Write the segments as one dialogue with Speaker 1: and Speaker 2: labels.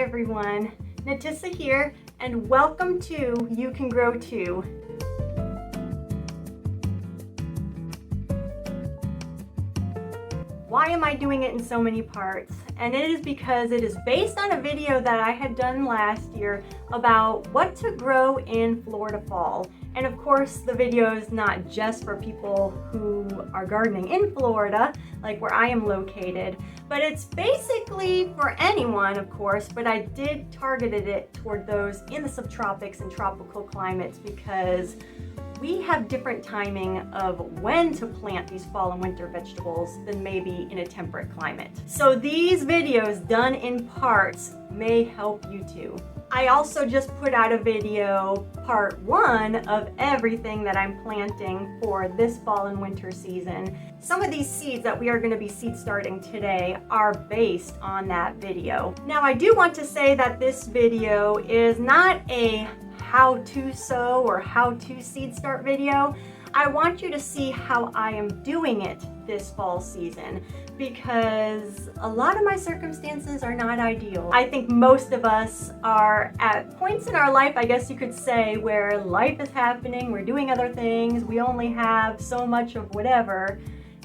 Speaker 1: everyone, Natissa here, and welcome to You Can Grow Too. Why am I doing it in so many parts? And it is because it is based on a video that I had done last year about what to grow in Florida fall. And of course, the video is not just for people who are gardening in Florida, like where I am located, but it's basically for anyone, of course, but I did targeted it toward those in the subtropics and tropical climates because we have different timing of when to plant these fall and winter vegetables than maybe in a temperate climate. So these videos done in parts may help you too. I also just put out a video, part 1 of everything that I'm planting for this fall and winter season. Some of these seeds that we are going to be seed starting today are based on that video. Now I do want to say that this video is not a how to sow or how to seed start video. I want you to see how I am doing it this fall season because a lot of my circumstances are not ideal. I think most of us are at points in our life, I guess you could say, where life is happening, we're doing other things, we only have so much of whatever.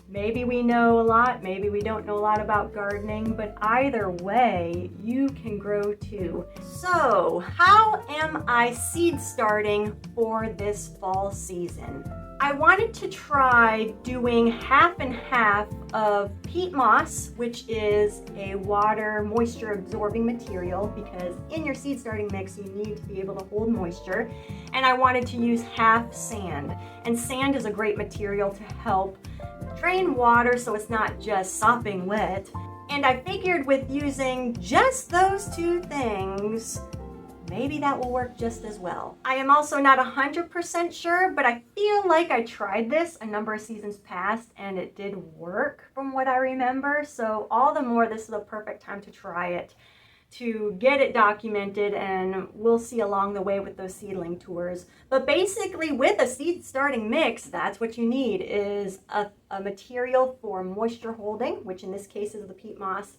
Speaker 1: Maybe we know a lot, maybe we don't know a lot about gardening, but either way, you can grow too. So, how am I seed starting for this fall season? I wanted to try doing half and half of peat moss, which is a water moisture absorbing material because in your seed starting mix you need to be able to hold moisture, and I wanted to use half sand. And sand is a great material to help drain water so it's not just sopping wet. And I figured with using just those two things, maybe that will work just as well. I am also not 100% sure, but I feel like I tried this a number of seasons past and it did work from what I remember. So all the more, this is the perfect time to try it, to get it documented, and we'll see along the way with those seedling tours. But basically with a seed starting mix, that's what you need is a material for moisture holding, which in this case is the peat moss,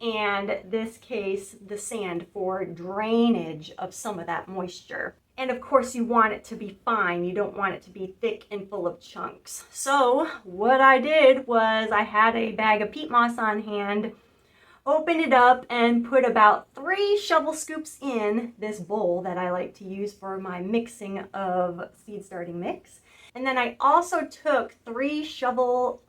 Speaker 1: and this case the sand for drainage of some of that moisture. And of course you want it to be fine, you don't want it to be thick and full of chunks. So what I did was I had a bag of peat moss on hand, opened it up and put about 3 shovel scoops in this bowl that I like to use for my mixing of seed starting mix. And then I also took 3 shovelfuls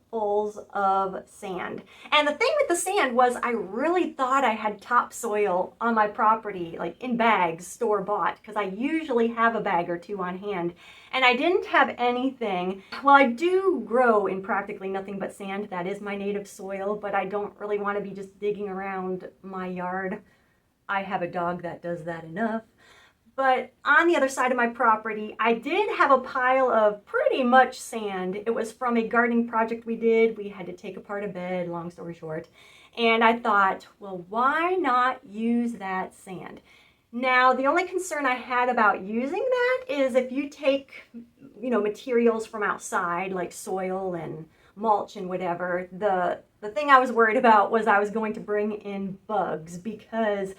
Speaker 1: of sand. And the thing with the sand was I really thought I had topsoil on my property, like in bags, store-bought, because I usually have a bag or 2 on hand. And I didn't have anything. Well, I do grow in practically nothing but sand. That is my native soil, but I don't really want to be just digging around my yard. I have a dog that does that enough. But on the other side of my property, I did have a pile of pretty much sand. It was from a gardening project we did. We had to take apart a bed, long story short. And I thought, well, why not use that sand? Now, the only concern I had about using that is if you take, materials from outside, like soil and mulch and whatever, the thing I was worried about was I was going to bring in bugs because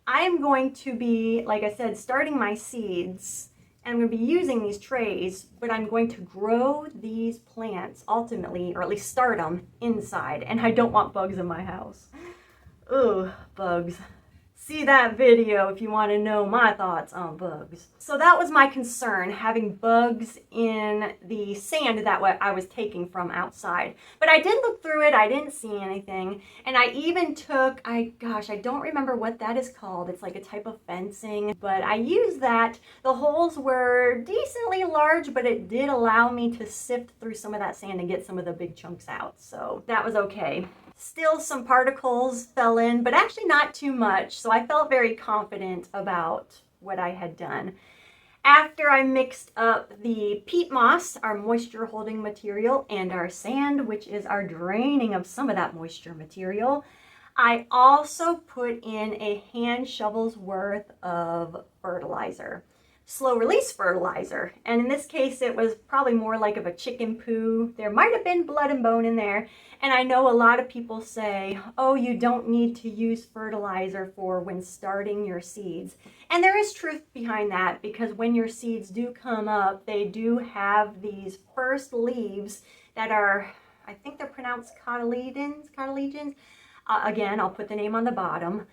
Speaker 1: I'm going to be, like I said, starting my seeds, and I'm going to be using these trays, but I'm going to grow these plants ultimately, or at least start them inside, and I don't want bugs in my house. Ugh, bugs. See that video if you want to know my thoughts on bugs. So that was my concern, having bugs in the sand that I was taking from outside. But I did look through it, I didn't see anything. And I even took, I don't remember what that is called. It's like a type of fencing, but I used that. The holes were decently large, but it did allow me to sift through some of that sand and get some of the big chunks out. So that was okay. Still some particles fell in, but actually not too much, so I felt very confident about what I had done. After I mixed up the peat moss, our moisture holding material, and our sand, which is our draining of some of that moisture material, I also put in a hand shovel's worth of fertilizer. slow release fertilizer. And in this case, it was probably more like of a chicken poo. There might have been blood and bone in there. And I know a lot of people say, oh, you don't need to use fertilizer for when starting your seeds. And there is truth behind that, because when your seeds do come up, they do have these first leaves that are, I think they're pronounced cotyledons. Again, I'll put the name on the bottom.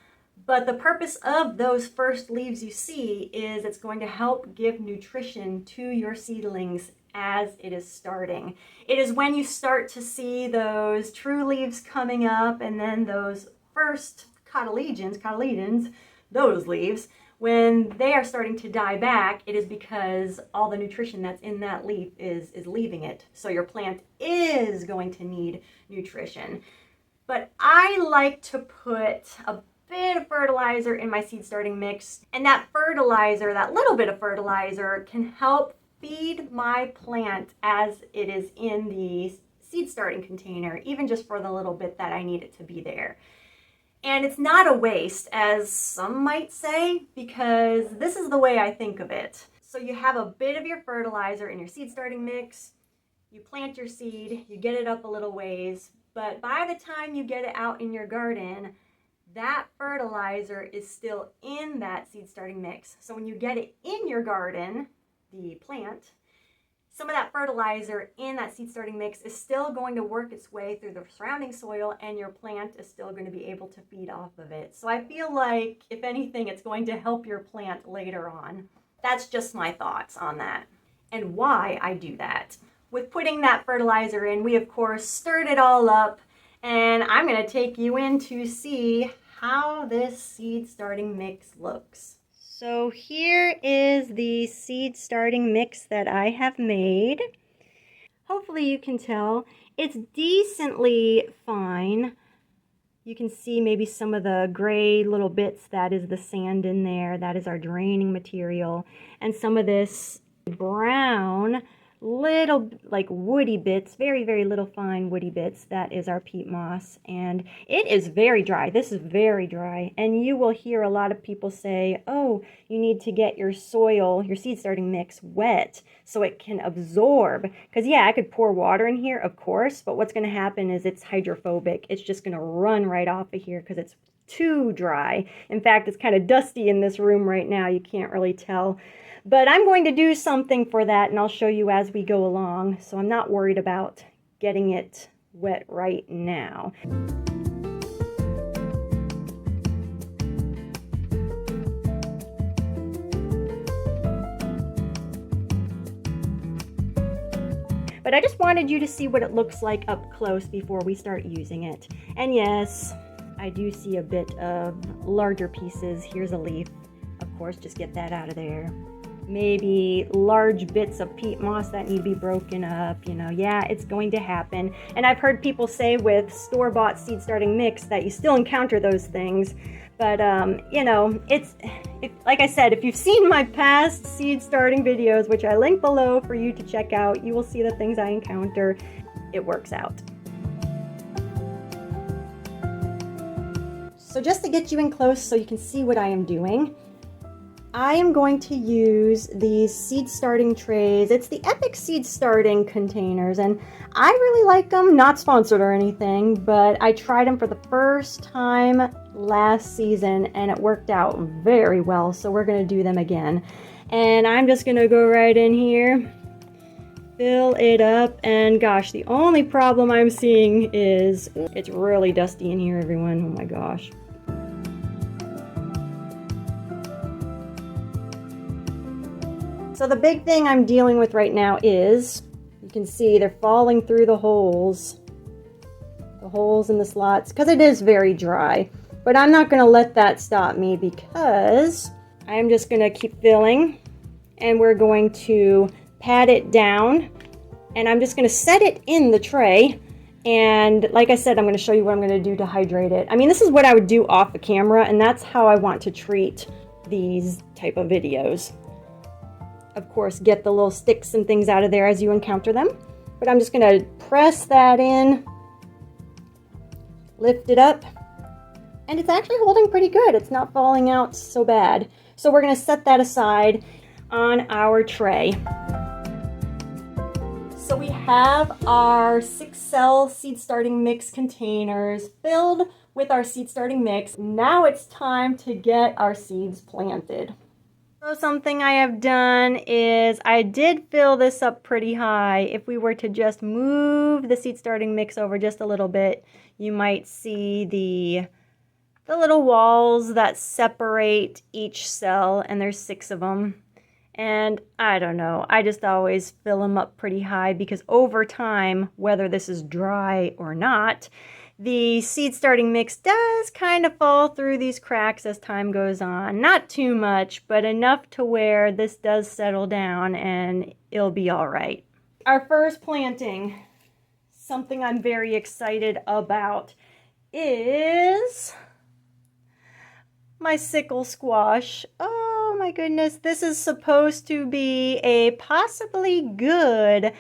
Speaker 1: But the purpose of those first leaves you see is it's going to help give nutrition to your seedlings as it is starting. It is when you start to see those true leaves coming up, and then those first cotyledons, those leaves, when they are starting to die back, it is because all the nutrition that's in that leaf is leaving it. So your plant is going to need nutrition. But I like to put a bit of fertilizer in my seed starting mix, and that fertilizer, that little bit of fertilizer, can help feed my plant as it is in the seed starting container, even just for the little bit that I need it to be there. And it's not a waste, as some might say, because this is the way I think of it. So you have a bit of your fertilizer in your seed starting mix, you plant your seed, you get it up a little ways, but by the time you get it out in your garden, that fertilizer is still in that seed starting mix. So when you get it in your garden, the plant, some of that fertilizer in that seed starting mix is still going to work its way through the surrounding soil, and your plant is still going to be able to feed off of it. So I feel like, if anything, it's going to help your plant later on. That's just my thoughts on that and why I do that. With putting that fertilizer in, we of course stirred it all up, and I'm going to take you in to see how this seed starting mix looks. So here is the seed starting mix that I have made. Hopefully you can tell it's decently fine. You can see maybe some of the gray little bits, that is the sand in there, that is our draining material, and some of this brown little like woody bits, very, very little fine woody bits, that is our peat moss. And it is very dry. This is very dry. And you will hear a lot of people say, oh, you need to get your soil, your seed starting mix wet so it can absorb. Because yeah, I could pour water in here, of course, but what's going to happen is it's hydrophobic. It's just going to run right off of here because it's too dry. In fact, it's kind of dusty in this room right now. You can't really tell. But I'm going to do something for that, and I'll show you as we go along. So I'm not worried about getting it wet right now. But I just wanted you to see what it looks like up close before we start using it. And yes, I do see a bit of larger pieces. Here's a leaf. Of course, just get that out of there. Maybe large bits of peat moss that need to be broken up, you know, yeah, it's going to happen. And I've heard people say with store-bought seed starting mix that you still encounter those things. But, you know, like I said, if you've seen my past seed starting videos, which I link below for you to check out, you will see the things I encounter. It works out. So just to get you in close so you can see what I am doing, I am going to use these seed starting trays. It's the Epic seed starting containers, and I really like them. Not sponsored or anything, but I tried them for the first time last season and it worked out very well. So we're going to do them again. And I'm just going to go right in here, fill it up, and gosh, the only problem I'm seeing is it's really dusty in here, everyone. Oh my gosh. So the big thing I'm dealing with right now is, you can see they're falling through the holes in the slots, because it is very dry. But I'm not going to let that stop me, because I'm just going to keep filling, and we're going to pat it down, and I'm just going to set it in the tray. And like I said, I'm going to show you what I'm going to do to hydrate it. I mean, this is what I would do off the camera, and that's how I want to treat these type of videos. Of course, get the little sticks and things out of there as you encounter them. But I'm just going to press that in, lift it up, and it's actually holding pretty good. It's not falling out so bad. So we're going to set that aside. on our tray. So we have our 6-cell seed starting mix containers filled with our seed starting mix. Now it's time to get our seeds planted. So something I have done is I did fill this up pretty high. If we were to just move the seed starting mix over just a little bit, you might see the little walls that separate each cell, and there's 6 of them. And I don't know, I just always fill them up pretty high because over time, whether this is dry or not, the seed starting mix does kind of fall through these cracks as time goes on. Not too much, but enough to where this does settle down and it'll be all right. Our first planting, something I'm very excited about, is my sickle squash. Oh my goodness, this is supposed to be a possibly good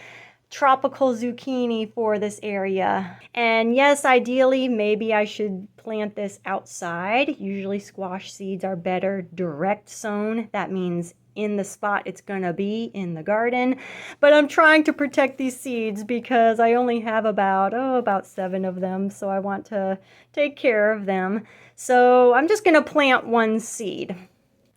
Speaker 1: tropical zucchini for this area. And yes, ideally, maybe I should plant this outside. Usually squash seeds are better direct sown. That means in the spot it's gonna be in the garden. But I'm trying to protect these seeds because I only have about 7 of them, so I want to take care of them. So I'm just gonna plant 1 seed.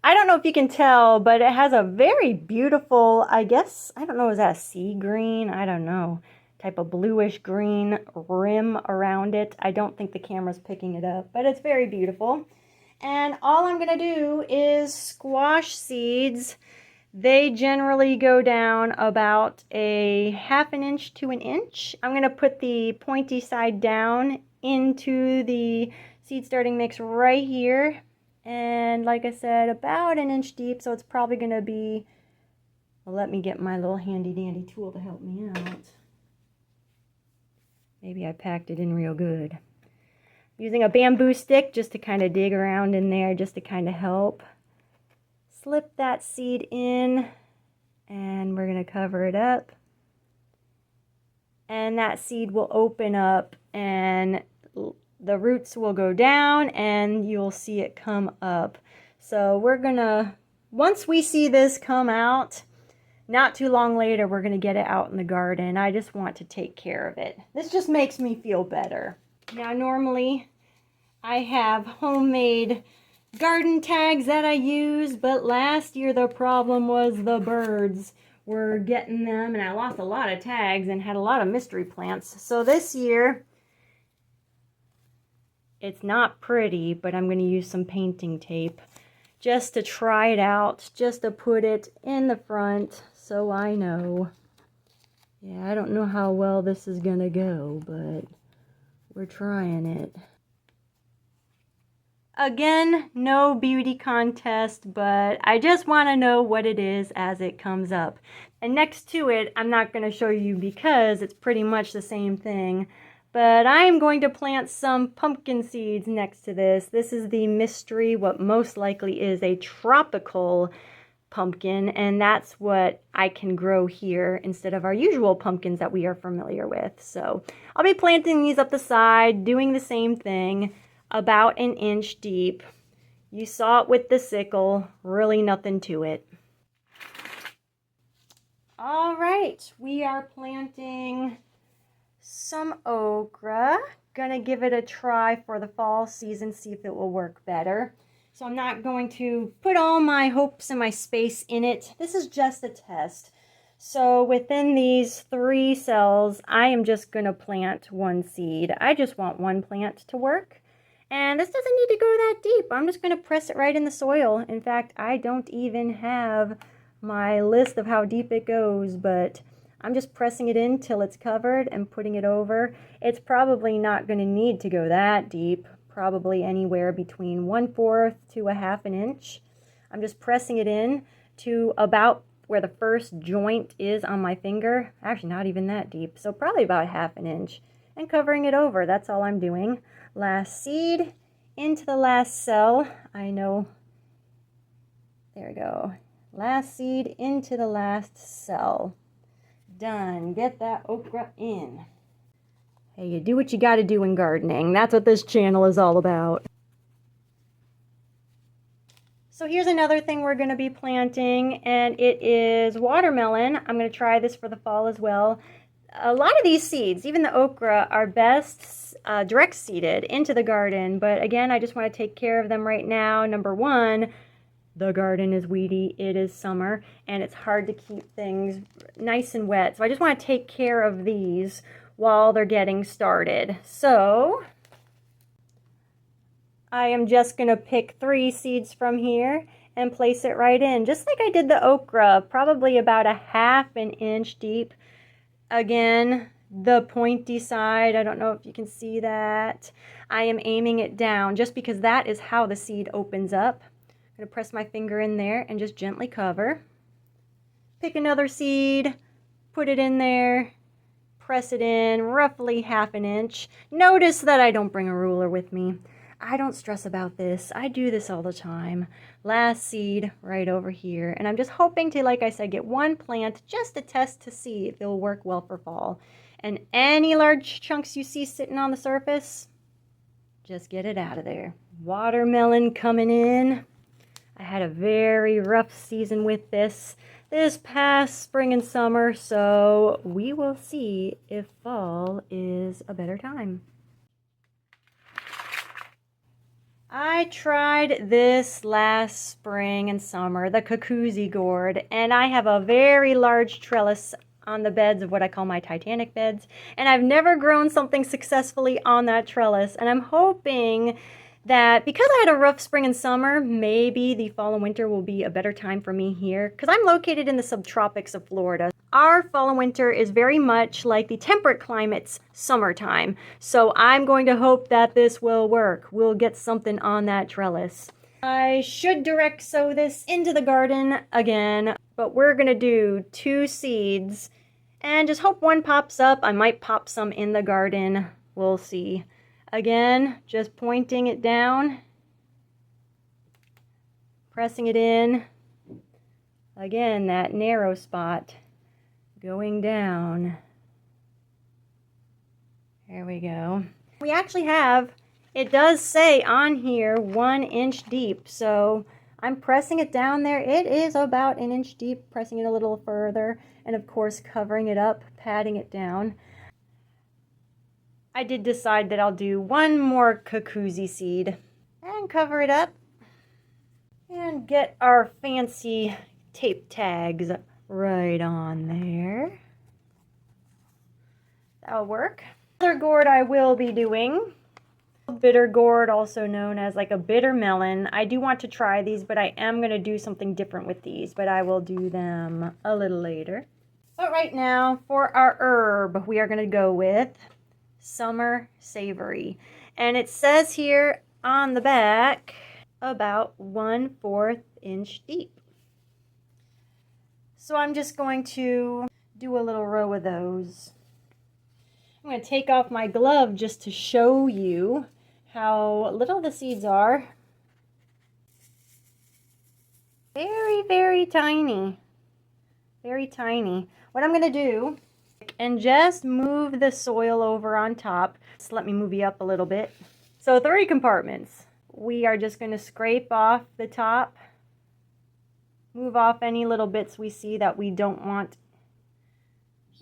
Speaker 1: I don't know if you can tell, but it has a very beautiful, I guess, I don't know, is that a sea green? I don't know, type of bluish green rim around it. I don't think the camera's picking it up, but it's very beautiful. And all I'm gonna do is squash seeds. They generally go down about a 1/2 inch to 1 inch. I'm gonna put the pointy side down into the seed starting mix right here. And like I said, about 1 inch deep, so it's probably gonna be, well, let me get my little handy dandy tool to help me out. Maybe I packed it in real good. Using a bamboo stick just to kind of dig around in there, just to kind of help. Slip that seed in, and we're gonna cover it up. And that seed will open up and the roots will go down and you'll see it come up. So we're gonna, once we see this come out, not too long later, we're gonna get it out in the garden. I just want to take care of it. This just makes me feel better. Now, normally I have homemade garden tags that I use, but last year the problem was the birds were getting them and I lost a lot of tags and had a lot of mystery plants. So this year, it's not pretty, but I'm going to use some painting tape just to try it out, just to put it in the front so I know. Yeah, I don't know how well this is going to go, but we're trying it. Again, no beauty contest, but I just want to know what it is as it comes up. And next to it, I'm not going to show you because it's pretty much the same thing. But I am going to plant some pumpkin seeds next to this. This is the mystery, what most likely is a tropical pumpkin, and that's what I can grow here instead of our usual pumpkins that we are familiar with. So I'll be planting these up the side, doing the same thing, about 1 inch deep. You saw it with the sickle, really nothing to it. All right, we are planting some okra. Gonna give it a try for the fall season, see if it will work better. So I'm not going to put all my hopes and my space in it. This is just a test. So within these 3 cells, I am just gonna plant 1 seed. I just want 1 plant to work. And this doesn't need to go that deep. I'm just gonna press it right in the soil. In fact, I don't even have my list of how deep it goes, but I'm just pressing it in till it's covered and putting it over. It's probably not going to need to go that deep, probably anywhere between 1/4 to a 1/2 inch. I'm just pressing it in to about where the first joint is on my finger. Actually, not even that deep, so probably about 1/2 inch. And covering it over, that's all I'm doing. Last seed into the last cell. I know, there we go. Last seed into the last cell. Done. Get that okra in. Hey, you do what you got to do in gardening. That's what this channel is all about. So here's another thing we're going to be planting, and it is watermelon. I'm going to try this for the fall as well. A lot of these seeds, even the okra, are best direct seeded into the garden. But again, I just want to take care of them right now. Number one, the garden is weedy. It is summer, and it's hard to keep things nice and wet. So I just want to take care of these while they're getting started. So I am just going to pick 3 seeds from here and place it right in, just like I did the okra, probably about a ½ inch deep. Again, the pointy side, I don't know if you can see that. I am aiming it down just because that is how the seed opens up. I'm going to press my finger in there and just gently cover. Pick another seed, put it in there, press it in roughly ½ inch. Notice that I don't bring a ruler with me. I don't stress about this. I do this all the time. Last seed right over here. And I'm just hoping to, like I said, get 1 plant just to test to see if it'll work well for fall. And any large chunks you see sitting on the surface, just get it out of there. Watermelon coming in. I had a very rough season with this past spring and summer, so we will see if fall is a better time. I tried this last spring and summer, the Jacuzzi gourd, and I have a very large trellis on the beds of what I call my Titanic beds, and I've never grown something successfully on that trellis, and I'm hoping that because I had a rough spring and summer, maybe the fall and winter will be a better time for me here, because I'm located in the subtropics of Florida. Our fall and winter is very much like the temperate climate's summertime, so I'm going to hope that this will work. We'll get something on that trellis. I should direct sow this into the garden again, but we're going to do 2 seeds and just hope 1 pops up. I might pop some in the garden. We'll see. Again, just pointing it down, pressing it in. Again, that narrow spot. Going down. There we go. We actually have, it does say on here 1 inch deep, so I'm pressing it down there. It is about 1 inch deep, pressing it a little further, and of course covering it up, patting it down. I did decide that I'll do 1 more Jacuzzi seed and cover it up and get our fancy tape tags right on there. That'll work. Another gourd I will be doing, bitter gourd, also known as like a bitter melon. I do want to try these, but I am going to do something different with these, but I will do them a little later. But right now, for our herb, we are going to go with summer savory. And it says here on the back, about 1/4 inch deep. So I'm just going to do a little row of those. I'm going to take off my glove just to show you how little the seeds are. Very, very tiny. Very tiny. What I'm going to do, and just move the soil over on top. Just let me move you up a little bit. So 3 compartments. We are just going to scrape off the top. Move off any little bits we see that we don't want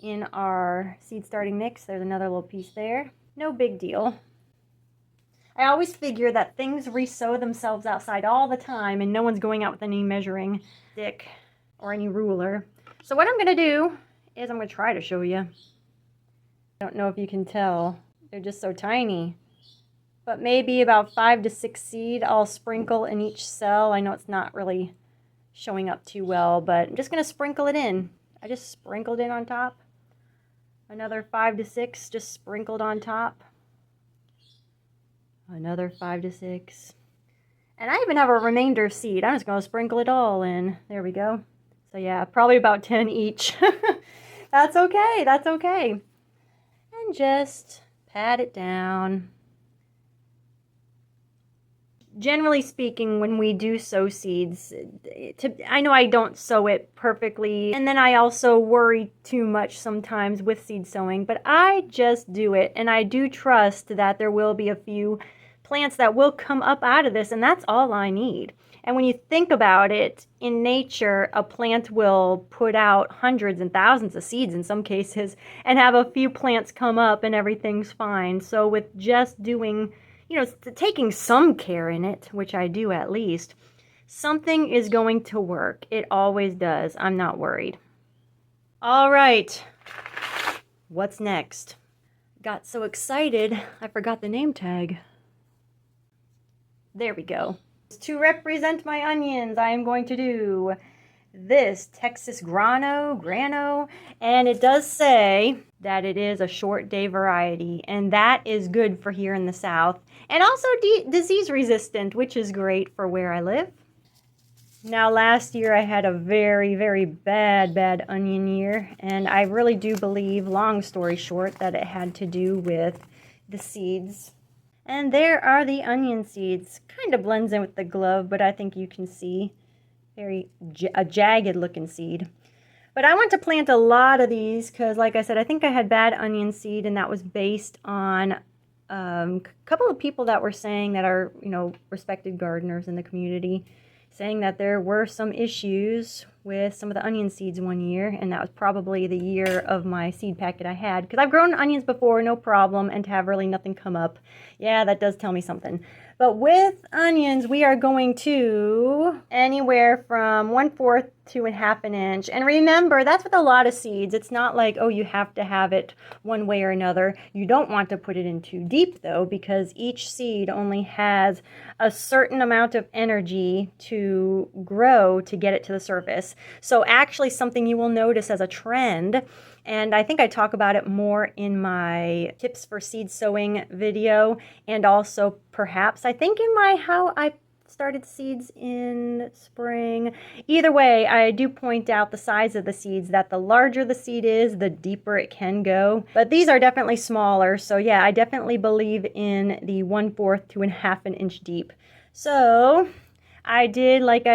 Speaker 1: in our seed starting mix. There's another little piece there. No big deal. I always figure that things resow themselves outside all the time and no one's going out with any measuring stick or any ruler. So what I'm going to do is I'm going to try to show you. I don't know if you can tell. They're just so tiny. But maybe about 5 to 6 seed I'll sprinkle in each cell. I know it's not really showing up too well, but I'm just going to sprinkle it in. I just sprinkled it on top. Another 5 to 6 just sprinkled on top. Another 5 to 6. And I even have a remainder seed. I'm just going to sprinkle it all in. There we go. So yeah, probably about 10 each. That's okay. That's okay. And just pat it down. Generally speaking, when we do sow seeds, I know I don't sow it perfectly, and then I also worry too much sometimes with seed sowing, but I just do it, and I do trust that there will be a few plants that will come up out of this, and that's all I need. And when you think about it, in nature, a plant will put out hundreds and thousands of seeds in some cases and have a few plants come up and everything's fine. So with just doing, taking some care in it, which I do at least, something is going to work. It always does. I'm not worried. All right. What's next? Got so excited, I forgot the name tag. There we go. To represent my onions, I am going to do this Texas Grano, and it does say that it is a short day variety, and that is good for here in the South, and also disease resistant, which is great for where I live. Now, last year I had a very, very bad onion year, and I really do believe, long story short, that it had to do with the seeds. And there are the onion seeds. Kind of blends in with the glove, but I think you can see a jagged looking seed. But I want to plant a lot of these because, like I said, I think I had bad onion seed, and that was based on a couple of people that were saying that are, respected gardeners in the community, saying that there were some issues with some of the onion seeds one year, and that was probably the year of my seed packet I had. Because I've grown onions before, no problem, and to have really nothing come up, yeah, that does tell me something. But with onions, we are going to anywhere from 1/4 to 1/2 inch. And remember, that's with a lot of seeds. It's not like, oh, you have to have it one way or another. You don't want to put it in too deep, though, because each seed only has a certain amount of energy to grow to get it to the surface. So actually something you will notice as a trend, and I think I talk about it more in my tips for seed sowing video, and also perhaps I think in my how I started seeds in spring. Either way, I do point out the size of the seeds, that the larger the seed is, the deeper it can go. But these are definitely smaller, so yeah, I definitely believe in the 1/4 to 1/2 inch deep. So I did, like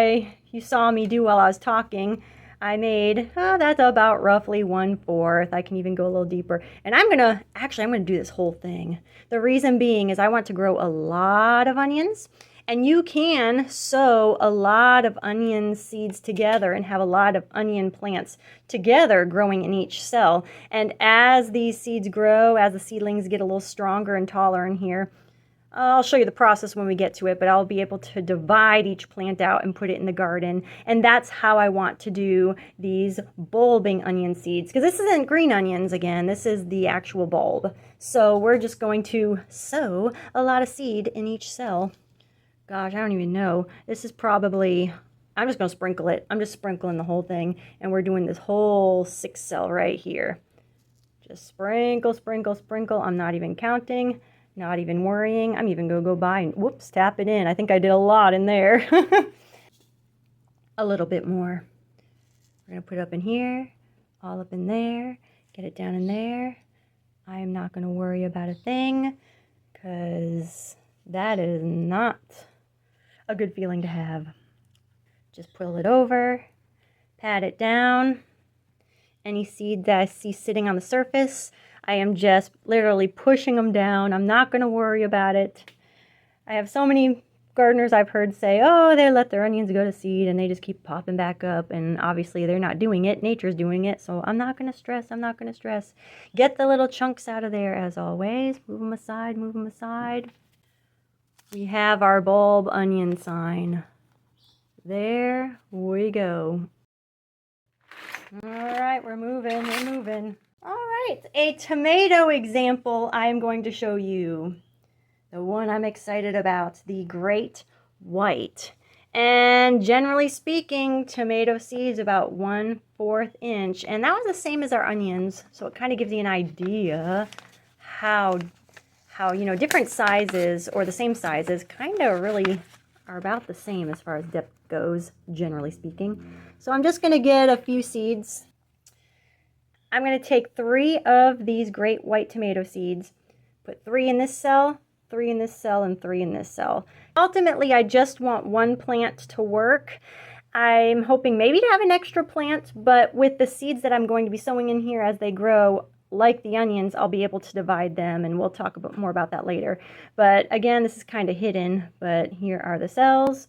Speaker 1: you saw me do while I was talking, I made, that's about roughly 1/4. I can even go a little deeper. And I'm gonna do this whole thing. The reason being is I want to grow a lot of onions, and you can sow a lot of onion seeds together and have a lot of onion plants together growing in each cell. And as these seeds grow, as the seedlings get a little stronger and taller in here, I'll show you the process when we get to it, but I'll be able to divide each plant out and put it in the garden. And that's how I want to do these bulbing onion seeds, because this isn't green onions again, this is the actual bulb. So we're just going to sow a lot of seed in each cell. Gosh, I don't even know. This is probably, I'm just going to sprinkle it. I'm just sprinkling the whole thing, and we're doing this whole 6 cell right here. Just sprinkle, sprinkle, sprinkle. I'm not even counting. Not even worrying. I'm even going to go by and, whoops, tap it in. I think I did a lot in there. A little bit more. We're going to put it up in here, all up in there, get it down in there. I am not going to worry about a thing, because that is not a good feeling to have. Just pull it over, pat it down. Any seed that I see sitting on the surface, I am just literally pushing them down. I'm not going to worry about it. I have so many gardeners I've heard say, oh, they let their onions go to seed and they just keep popping back up. And obviously they're not doing it. Nature's doing it. So I'm not going to stress. I'm not going to stress. Get the little chunks out of there as always. Move them aside. Move them aside. We have our bulb onion sign. There we go. All right, we're moving. We're moving. All right, a tomato example I am going to show you. The one I'm excited about, the Great White. And generally speaking, tomato seeds about 1/4 inch. And that was the same as our onions. So it kind of gives you an idea how different sizes or the same sizes kind of really are about the same as far as depth goes, generally speaking. So I'm just going to get a few seeds. I'm going to take 3 of these Great White tomato seeds, put 3 in this cell, 3 in this cell, and 3 in this cell. Ultimately, I just want 1 plant to work. I'm hoping maybe to have an extra plant, but with the seeds that I'm going to be sowing in here as they grow, like the onions, I'll be able to divide them, and we'll talk more about that later. But again, this is kind of hidden, but here are the cells.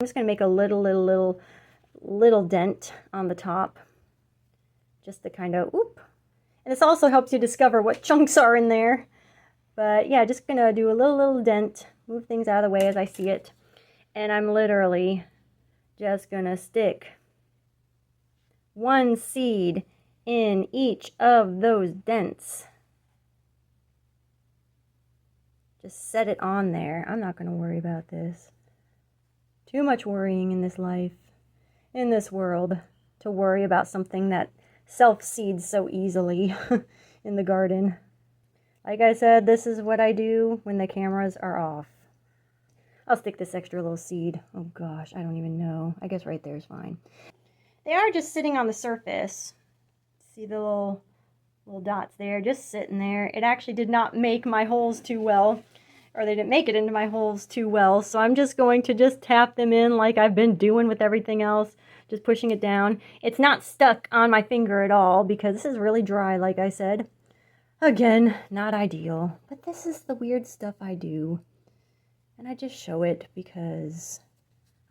Speaker 1: just going to make a little dent on the top, just to kind of, oop. And this also helps you discover what chunks are in there. But yeah, just going to do a little dent, move things out of the way as I see it. And I'm literally just going to stick one seed in each of those dents. Just set it on there. I'm not going to worry about this. Too much worrying in this life, in this world, to worry about something that self-seeds so easily in the garden. Like I said, this is what I do when the cameras are off. I'll stick this extra little seed. Oh gosh, I don't even know. I guess right there is fine. They are just sitting on the surface. See the little dots there, just sitting there. It actually did not make my holes too well, or they didn't make it into my holes too well. So I'm just going to just tap them in like I've been doing with everything else, just pushing it down. It's not stuck on my finger at all because this is really dry, like I said. Again, not ideal, but this is the weird stuff I do. And I just show it because,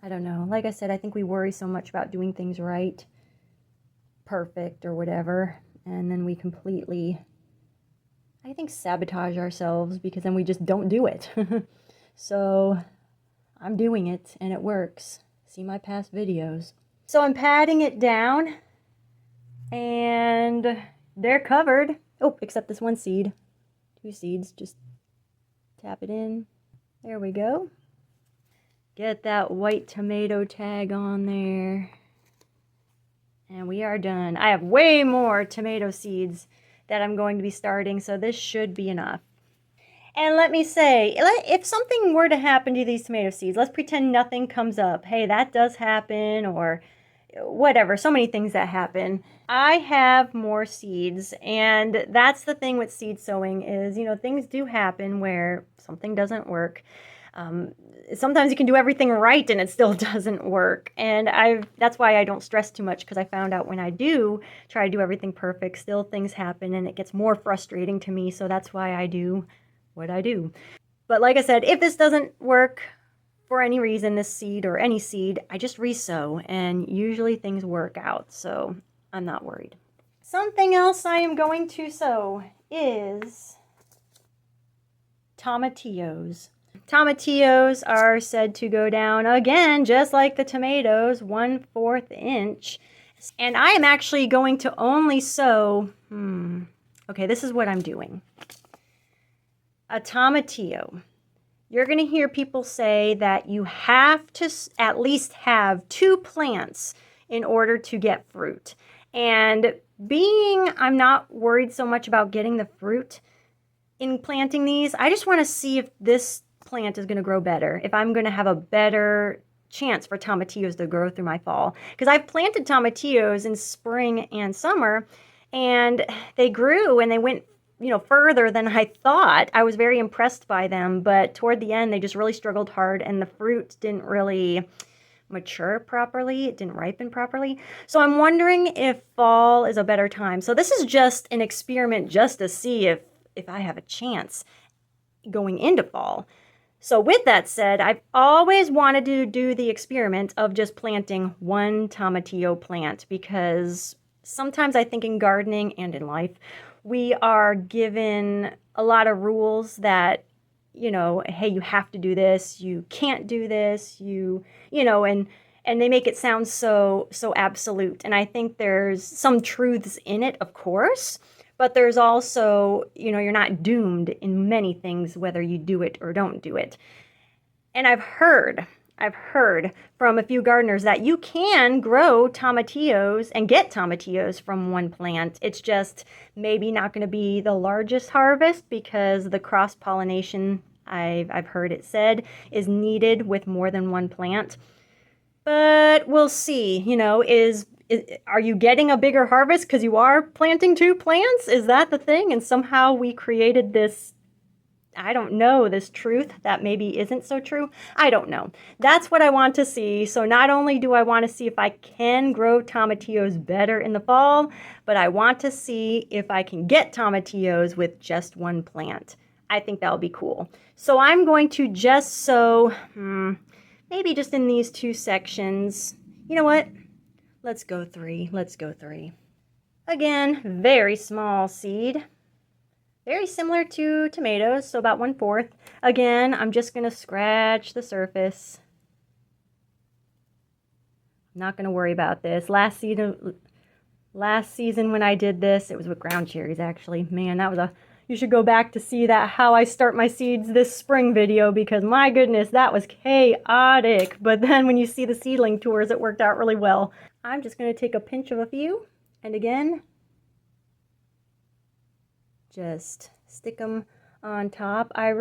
Speaker 1: I don't know, like I said, I think we worry so much about doing things right, perfect or whatever, and then we completely, I think, sabotage ourselves because then we just don't do it. So I'm doing it and it works. See my past videos. So I'm patting it down and they're covered. Oh, except this one seed. 2 seeds, just tap it in. There we go. Get that white tomato tag on there. And we are done. I have way more tomato seeds that I'm going to be starting, so this should be enough. And let me say, if something were to happen to these tomato seeds, let's pretend nothing comes up. Hey, that does happen, or whatever, so many things that happen. I have more seeds, and that's the thing with seed sowing is, you know, things do happen where something doesn't work. Sometimes you can do everything right and it still doesn't work. And that's why I don't stress too much, because I found out when I do try to do everything perfect, still things happen and it gets more frustrating to me. So that's why I do what I do. But like I said, if this doesn't work for any reason, this seed or any seed, I just resow and usually things work out. So I'm not worried. Something else I am going to sow is tomatillos. Tomatillos are said to go down again, just like the tomatoes, 1/4 inch. And I am actually going to only sow, okay, this is what I'm doing. A tomatillo. You're going to hear people say that you have to at least have 2 plants in order to get fruit. And I'm not worried so much about getting the fruit in planting these. I just want to see if this plant is going to grow better, if I'm going to have a better chance for tomatillos to grow through my fall. Because I've planted tomatillos in spring and summer, and they grew and they went, you know, further than I thought. I was very impressed by them, but toward the end, they just really struggled hard, and the fruit didn't really mature properly. It didn't ripen properly. So I'm wondering if fall is a better time. So this is just an experiment just to see if I have a chance going into fall. So with that said, I've always wanted to do the experiment of just planting one tomatillo plant, because sometimes I think in gardening and in life, we are given a lot of rules that, you know, hey, you have to do this, you can't do this, you know, and they make it sound so absolute. And I think there's some truths in it, of course, but there's also, you know, you're not doomed in many things, whether you do it or don't do it. And I've heard from a few gardeners that you can grow tomatillos and get tomatillos from one plant. It's just maybe not going to be the largest harvest, because the cross-pollination, I've heard it said, is needed with more than one plant. But we'll see, you know, are you getting a bigger harvest because you are planting 2 plants? Is that the thing? And somehow we created this, I don't know, this truth that maybe isn't so true. I don't know. That's what I want to see. So not only do I want to see if I can grow tomatillos better in the fall, but I want to see if I can get tomatillos with just one plant. I think that'll be cool. So I'm going to just sow, maybe just in these 2 sections. You know what? Let's go 3. Let's go 3. Again, very small seed. Very similar to tomatoes, so about 1/4. Again, I'm just going to scratch the surface. I'm not going to worry about this. Last season when I did this, it was with ground cherries actually. Man, that was you should go back to see that how I start my seeds this spring video, because my goodness, that was chaotic. But then when you see the seedling tours, it worked out really well. I'm just going to take a pinch of a few, and again, just stick them on top. I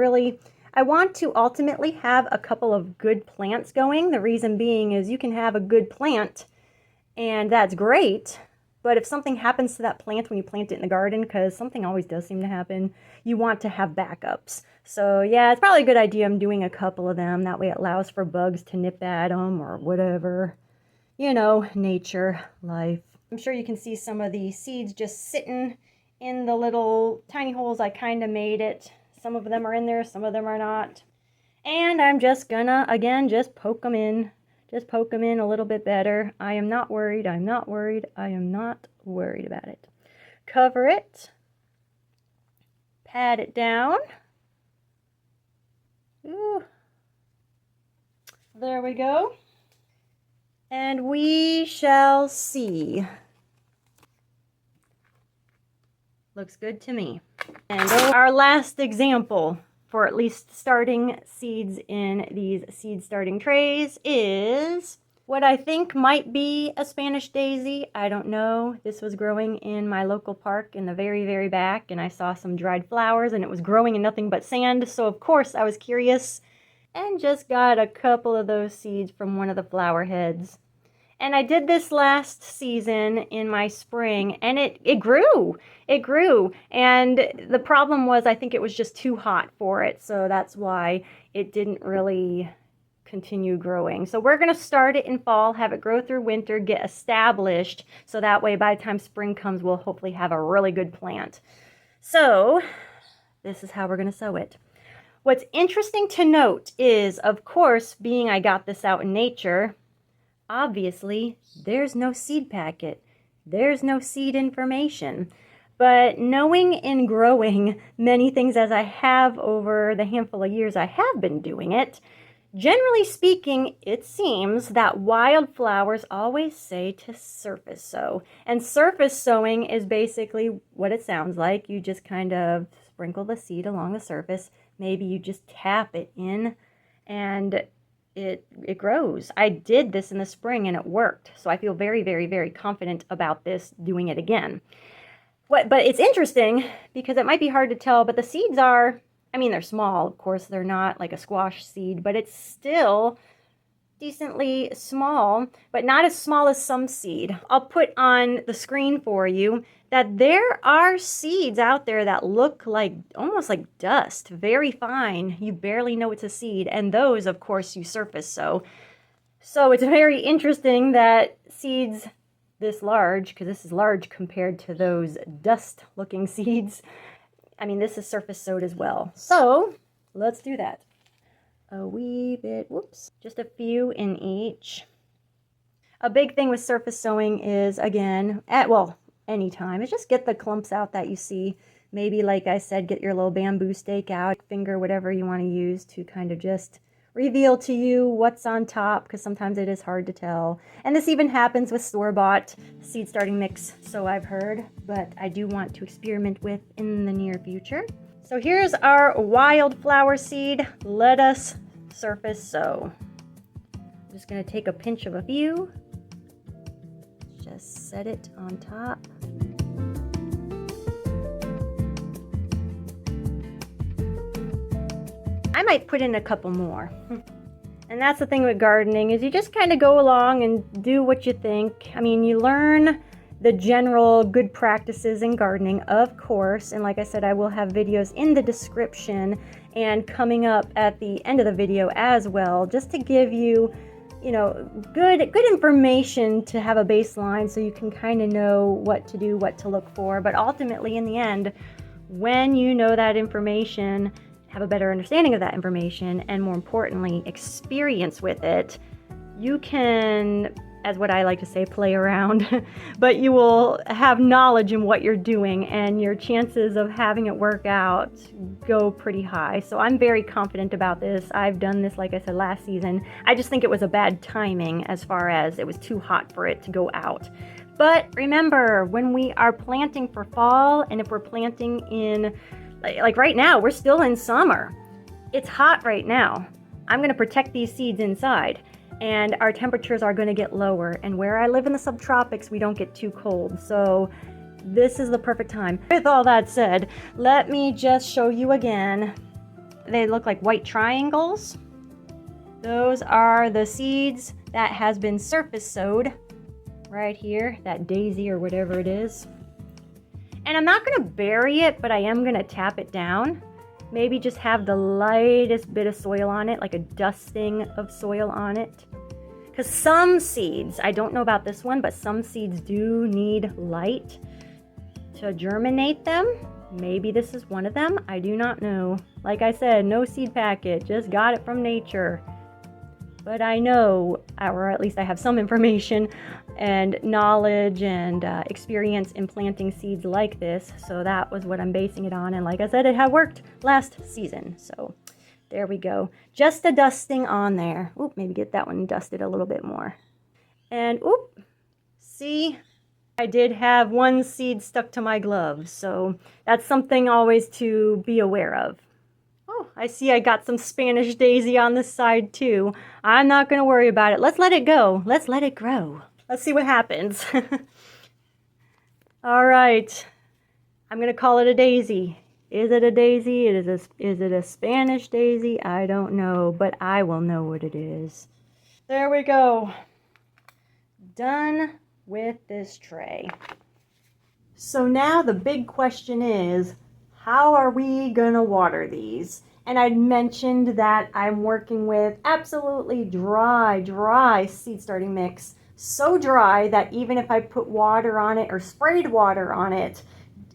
Speaker 1: want to ultimately have a couple of good plants going. The reason being is you can have a good plant and that's great, but if something happens to that plant when you plant it in the garden, because something always does seem to happen, you want to have backups. So yeah, it's probably a good idea I'm doing a couple of them. That way it allows for bugs to nip at them or whatever. You know, nature, life. I'm sure you can see some of the seeds just sitting in the little tiny holes I kind of made it. Some of them are in there, some of them are not. And I'm just gonna, again, just poke them in. Just poke them in a little bit better. I am not worried, I'm not worried, I am not worried about it. Cover it. Pat it down. Ooh. There we go. And we shall see. Looks good to me. And our last example for at least starting seeds in these seed starting trays is what I think might be a Spanish daisy. I don't know. This was growing in my local park in the very, very back, and I saw some dried flowers and it was growing in nothing but sand. So of course I was curious and just got a couple of those seeds from one of the flower heads. And I did this last season in my spring, and it grew. It grew. And the problem was I think it was just too hot for it. So that's why it didn't really continue growing. So we're going to start it in fall, have it grow through winter, get established. So that way by the time spring comes, we'll hopefully have a really good plant. So this is how we're going to sow it. What's interesting to note is, of course, being I got this out in nature, obviously, there's no seed packet. There's no seed information. But knowing and growing many things as I have over the handful of years I have been doing it, generally speaking, it seems that wildflowers always say to surface sow. And surface sowing is basically what it sounds like. You just kind of sprinkle the seed along the surface. Maybe you just tap it in and it grows. I did this in the spring and it worked. So I feel very, very, very confident about this, doing it again. But it's interesting because it might be hard to tell, but the seeds are, I mean, they're small. Of course, they're not like a squash seed, but it's still decently small, but not as small as some seed. I'll put on the screen for you that there are seeds out there that look like almost like dust, very fine. You barely know it's a seed, and those, of course, you surface sow. So it's very interesting that seeds this large, because this is large compared to those dust-looking seeds. I mean, this is surface sowed as well. So let's do that. A wee bit, whoops, just a few in each. A big thing with surface sowing is, again, anytime, is just get the clumps out that you see. Maybe, like I said, get your little bamboo stake out, finger, whatever you want to use to kind of just reveal to you what's on top, because sometimes it is hard to tell. And this even happens with store-bought seed starting mix, so I've heard, but I do want to experiment with in the near future. So here's our wildflower seed. Let us surface sow. I'm just going to take a pinch of a few. Just set it on top. I might put in a couple more. And that's the thing with gardening, is you just kind of go along and do what you think. I mean, you learn the general good practices in gardening, of course. And like I said, I will have videos in the description and coming up at the end of the video as well, just to give you, you know, good information to have a baseline so you can kind of know what to do, what to look for. But ultimately, in the end, when you know that information, have a better understanding of that information and, more importantly, experience with it, you can, as what I like to say, play around, but you will have knowledge in what you're doing, and your chances of having it work out go pretty high. So I'm very confident about this. I've done this, like I said, last season. I just think it was a bad timing as far as it was too hot for it to go out. But remember, when we are planting for fall, and if we're planting in, like right now, we're still in summer. It's hot right now. I'm going to protect these seeds inside, and our temperatures are going to get lower. And where I live in the subtropics, we don't get too cold. So this is the perfect time. With all that said, let me just show you again. They look like white triangles. Those are the seeds that has been surface sowed right here, that daisy or whatever it is. And I'm not going to bury it, but I am going to tap it down. Maybe just have the lightest bit of soil on it, like a dusting of soil on it. Because some seeds, I don't know about this one, but some seeds do need light to germinate them. Maybe this is one of them. I do not know. Like I said, no seed packet, just got it from nature. But I know, or at least I have some information and knowledge and experience in planting seeds like this. So that was what I'm basing it on. And like I said, it had worked last season. So there we go. Just a dusting on there. Oop, maybe get that one dusted a little bit more. And oop, see, I did have one seed stuck to my glove. So that's something always to be aware of. Oh, I see I got some Spanish daisy on this side too. I'm not going to worry about it. Let's let it go. Let's let it grow. Let's see what happens. All right. I'm going to call it a daisy. Is it a daisy? Is it a Spanish daisy? I don't know, but I will know what it is. There we go. Done with this tray. So now the big question is, how are we gonna water these? And I'd mentioned that I'm working with absolutely dry seed starting mix. So dry that even if I put water on it or sprayed water on it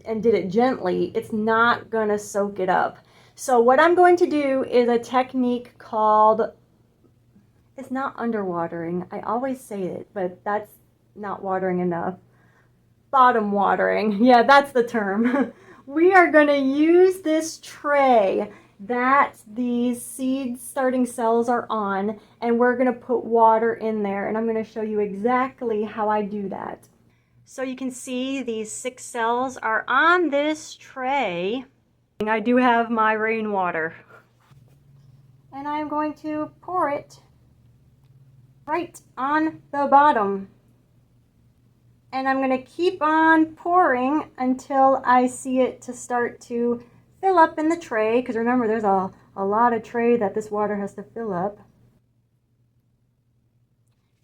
Speaker 1: and did it gently, it's not gonna soak it up. So what I'm going to do is a technique called, it's not underwatering. I always say it, but that's not watering enough. Bottom watering. Yeah, that's the term. We are going to use this tray that these seed starting cells are on, and we're going to put water in there, and I'm going to show you exactly how I do that. So you can see these 6 cells are on this tray. I do have my rainwater, and I'm going to pour it right on the bottom. And I'm going to keep on pouring until I see it to start to fill up in the tray. Because remember, there's a lot of tray that this water has to fill up.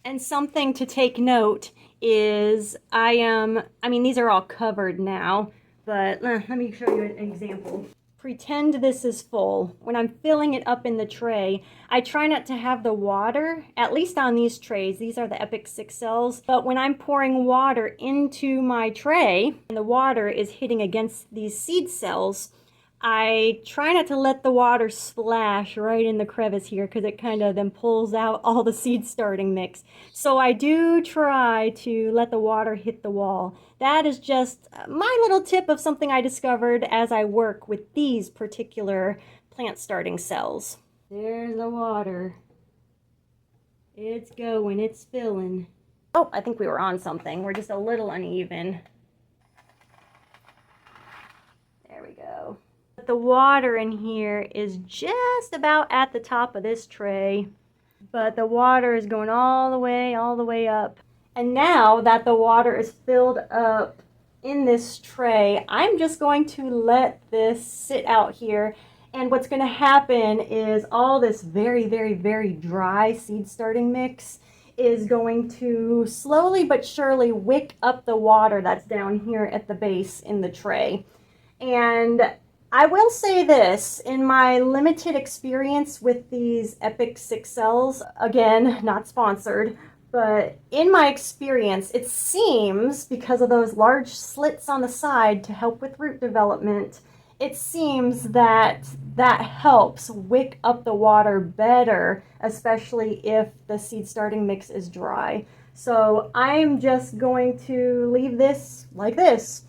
Speaker 1: And something to take note is I mean, these are all covered now, but let me show you an example. Pretend this is full. When I'm filling it up in the tray, I try not to have the water, at least on these trays, these are the Epic 6 cells, but when I'm pouring water into my tray and the water is hitting against these seed cells, I try not to let the water splash right in the crevice here because it kind of then pulls out all the seed starting mix. So I do try to let the water hit the wall. That is just my little tip of something I discovered as I work with these particular plant starting cells. There's the water. It's going, it's filling. Oh, I think we were on something. We're just a little uneven. There we go. The water in here is just about at the top of this tray, but the water is going all the way up. And now that the water is filled up in this tray, I'm just going to let this sit out here. And what's going to happen is all this very dry seed starting mix is going to slowly but surely wick up the water that's down here at the base in the tray. And I will say this, in my limited experience with these Epic 6 cells, again, not sponsored, but in my experience, it seems, because of those large slits on the side to help with root development, it seems that that helps wick up the water better, especially if the seed starting mix is dry. So I'm just going to leave this like this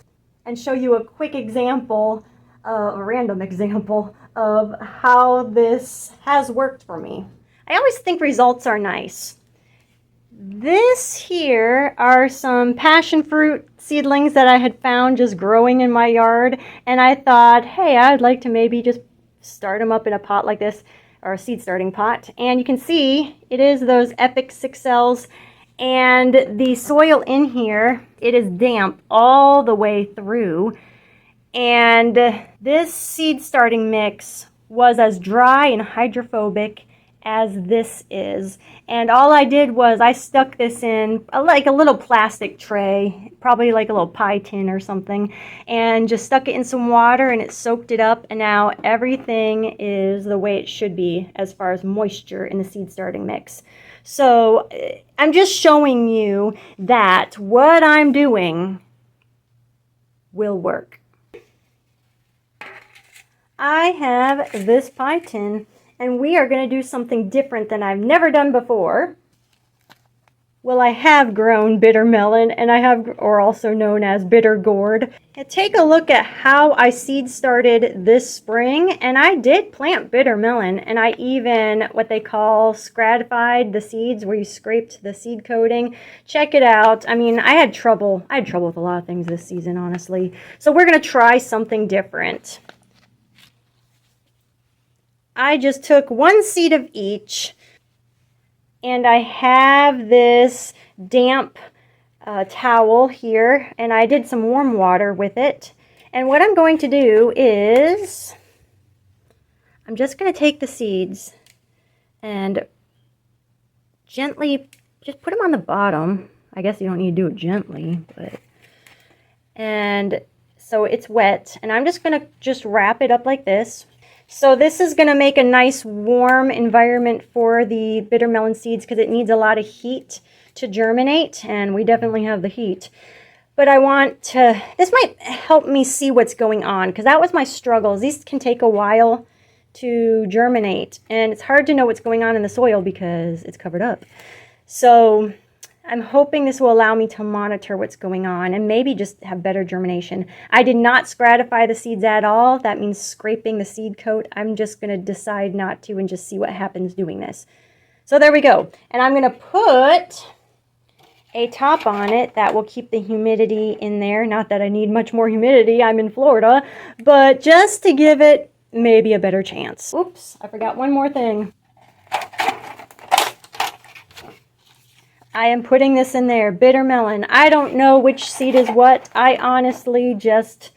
Speaker 1: and show you a quick example, a random example of how this has worked for me. I always think results are nice. This here are some passion fruit seedlings that I had found just growing in my yard, and I thought, hey, I'd like to maybe just start them up in a pot like this, or a seed starting pot. And you can see it is those epic 6Ls, and the soil in here, it is damp all the way through. And this seed starting mix was as dry and hydrophobic as this is. And all I did was I stuck this in like a little plastic tray, probably like a little pie tin or something, and just stuck it in some water and it soaked it up. And now everything is the way it should be as far as moisture in the seed starting mix. So I'm just showing you that what I'm doing will work. I have this pie tin, and we are going to do something different than I've never done before. Well, I have grown bitter melon, and I have, or also known as bitter gourd. And take a look at how I seed started this spring, and I did plant bitter melon, and I even, what they call stratified the seeds, where you scraped the seed coating. Check it out. I mean, I had trouble with a lot of things this season, honestly. So we're going to try something different. I just took one seed of each, and I have this damp towel here, and I did some warm water with it. And what I'm going to do is I'm just going to take the seeds and gently just put them on the bottom. I guess you don't need to do it gently, but and so it's wet, and I'm just going to just wrap it up like this. So this is going to make a nice warm environment for the bitter melon seeds because it needs a lot of heat to germinate, and we definitely have the heat. But I want to, this might help me see what's going on, because that was my struggles. These can take a while to germinate, and it's hard to know what's going on in the soil because it's covered up. So I'm hoping this will allow me to monitor what's going on and maybe just have better germination. I did not stratify the seeds at all. That means scraping the seed coat. I'm just going to decide not to and just see what happens doing this. So there we go. And I'm going to put a top on it that will keep the humidity in there. Not that I need much more humidity. I'm in Florida. But just to give it maybe a better chance. Oops, I forgot one more thing. I am putting this in there, bitter melon. I don't know which seed is what. I honestly just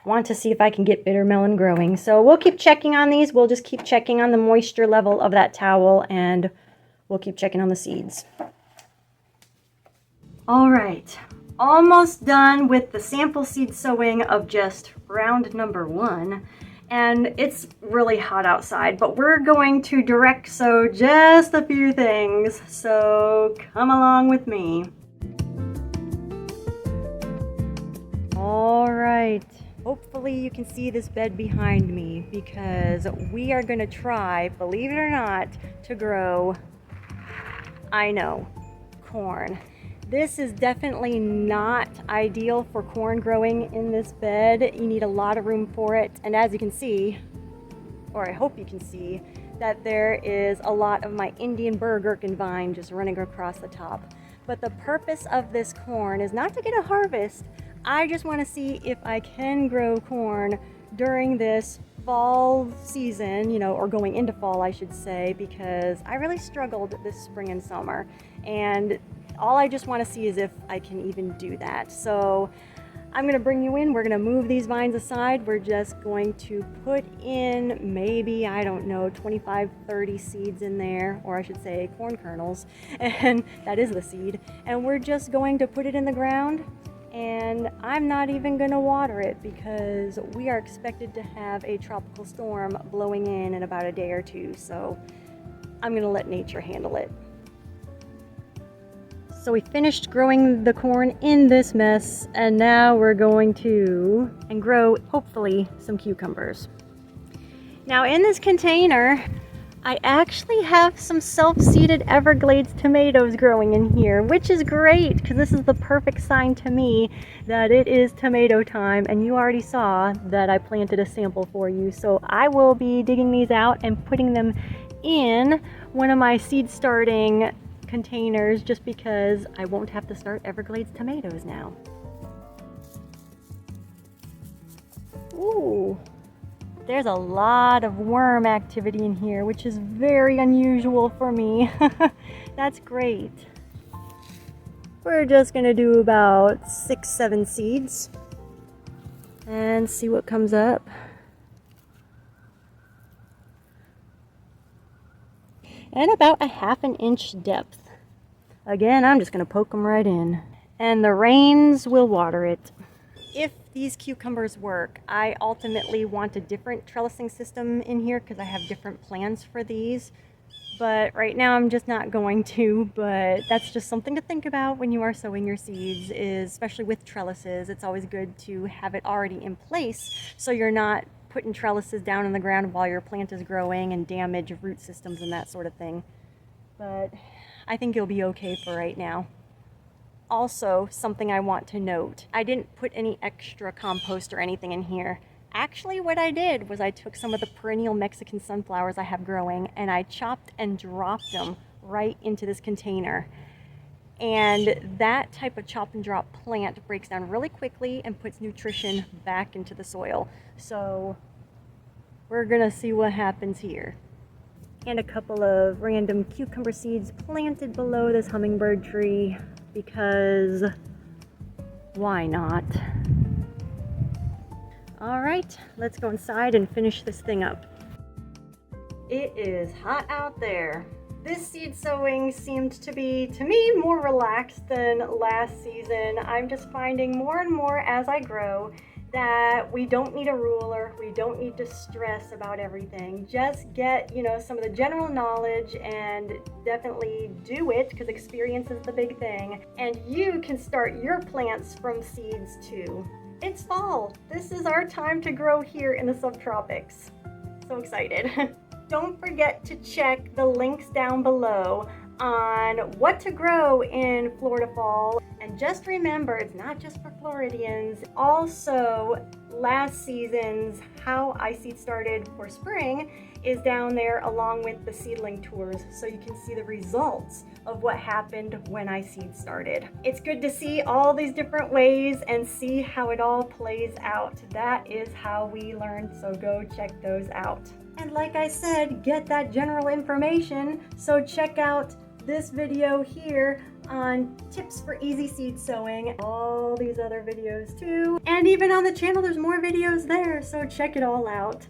Speaker 1: want to see if I can get bitter melon growing. So we'll keep checking on these. We'll just keep checking on the moisture level of that towel, and we'll keep checking on the seeds. All right, almost done with the sample seed sowing of just round number 1. And it's really hot outside, but we're going to direct sow just a few things, so come along with me. All right, hopefully you can see this bed behind me, because we are going to try, believe it or not, to grow, I know, corn. This is definitely not ideal for corn growing in this bed. You need a lot of room for it. And as you can see, or I hope you can see, that there is a lot of my Indian burr gherkin vine just running across the top. But the purpose of this corn is not to get a harvest. I just want to see if I can grow corn during this fall season, you know, or going into fall, I should say, because I really struggled this spring and summer. And all I just want to see is if I can even do that. So I'm going to bring you in. We're going to move these vines aside. We're just going to put in maybe, I don't know, 25, 30 seeds in there, or I should say corn kernels, and that is the seed. And we're just going to put it in the ground, and I'm not even going to water it because we are expected to have a tropical storm blowing in about a day or two. So I'm going to let nature handle it. So we finished growing the corn in this mess, and now we're going to grow, hopefully, some cucumbers. Now in this container, I actually have some self-seeded Everglades tomatoes growing in here, which is great because this is the perfect sign to me that it is tomato time, and you already saw that I planted a sample for you. So I will be digging these out and putting them in one of my seed starting containers just because I won't have to start Everglades tomatoes now. Ooh. There's a lot of worm activity in here, which is very unusual for me. That's great. We're just gonna do about 6-7 seeds and see what comes up. And about a 1/2 inch depth. Again, I'm just gonna poke them right in. And the rains will water it. If these cucumbers work, I ultimately want a different trellising system in here because I have different plans for these. But right now I'm just not going to, but that's just something to think about when you are sowing your seeds, especially with trellises. It's always good to have it already in place so you're not putting trellises down in the ground while your plant is growing and damage root systems and that sort of thing. But I think you'll be okay for right now. Also, something I want to note, I didn't put any extra compost or anything in here. Actually, what I did was I took some of the perennial Mexican sunflowers I have growing and I chopped and dropped them right into this container. And that type of chop and drop plant breaks down really quickly and puts nutrition back into the soil. So we're gonna see what happens here. And a couple of random cucumber seeds planted below this hummingbird tree, because why not? All right, let's go inside and finish this thing up. It is hot out there. This seed sowing seemed to be, to me, more relaxed than last season. I'm just finding more and more as I grow that we don't need a ruler, we don't need to stress about everything. Just get, some of the general knowledge and definitely do it, because experience is the big thing. And you can start your plants from seeds too. It's fall. This is our time to grow here in the subtropics. So excited. Don't forget to check the links down below on what to grow in Florida fall. And just remember, it's not just for Floridians. Also, last season's How I Seed Started for spring is down there along with the seedling tours, so you can see the results of what happened when I seed started. It's good to see all these different ways and see how it all plays out. That is how we learn, so go check those out. And like I said, get that general information, so check out this video here on tips for easy seed sowing, all these other videos too, and even on the channel there's more videos there, so check it all out.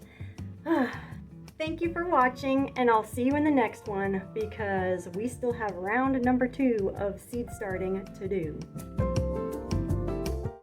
Speaker 1: Thank you for watching, and I'll see you in the next one because we still have round number 2 of seed starting to do.